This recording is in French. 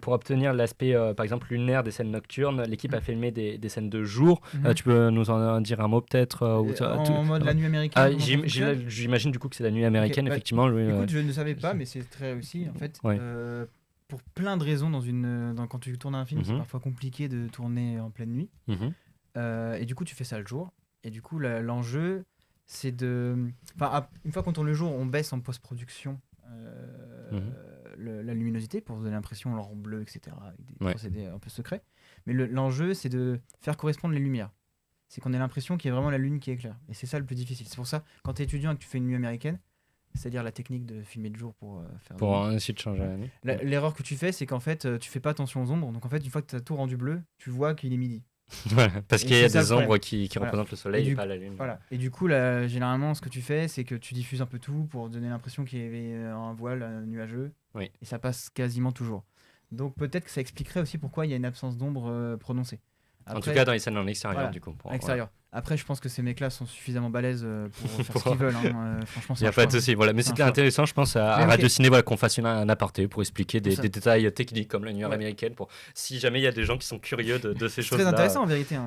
Pour obtenir l'aspect, par exemple, lunaire des scènes nocturnes, l'équipe a filmé des scènes de jour. Tu peux nous en dire un mot peut-être En mode la nuit américaine, comment ça fonctionne ? J'imagine du coup que c'est la nuit américaine, Ok, effectivement. écoute, je ne savais pas, mais c'est très réussi en fait. Ouais. Pour plein de raisons, quand tu tournes un film, c'est parfois compliqué de tourner en pleine nuit. Et du coup, tu fais ça le jour. Et du coup, l'enjeu, c'est de. Enfin, une fois qu'on tourne le jour, on baisse en post-production la luminosité pour donner l'impression en bleu, etc. Avec des procédés un peu secrets. Mais l'enjeu, c'est de faire correspondre les lumières. C'est qu'on ait l'impression qu'il y a vraiment la lune qui éclaire. Et c'est ça le plus difficile. C'est pour ça, quand tu es étudiant et que tu fais une nuit américaine, c'est-à-dire la technique de filmer de jour pour faire. Pour essayer de changer la nuit. L'erreur que tu fais, c'est qu'en fait, tu fais pas attention aux ombres. Donc en fait, une fois que tu as tout rendu bleu, tu vois qu'il est midi. Voilà, parce qu'il y a des ombres qui représentent le soleil et pas la lune. Voilà. Et du coup, généralement, ce que tu fais, c'est que tu diffuses un peu tout pour donner l'impression qu'il y avait un voile nuageux. Oui. Et ça passe quasiment toujours. Donc peut-être que ça expliquerait aussi pourquoi il y a une absence d'ombre prononcée. Après, en tout cas, dans les scènes en extérieur, du coup. En extérieur. Après, je pense que ces mecs-là sont suffisamment balèzes pour faire ce qu'ils veulent. Franchement, il n'y a pas de souci. Voilà. Mais c'était intéressant, je pense, à Radio Ciné qu'on fasse un aparté pour expliquer des détails techniques comme la nuit américaine. Si jamais il y a des gens qui sont curieux de ces choses-là. C'est très intéressant en vérité.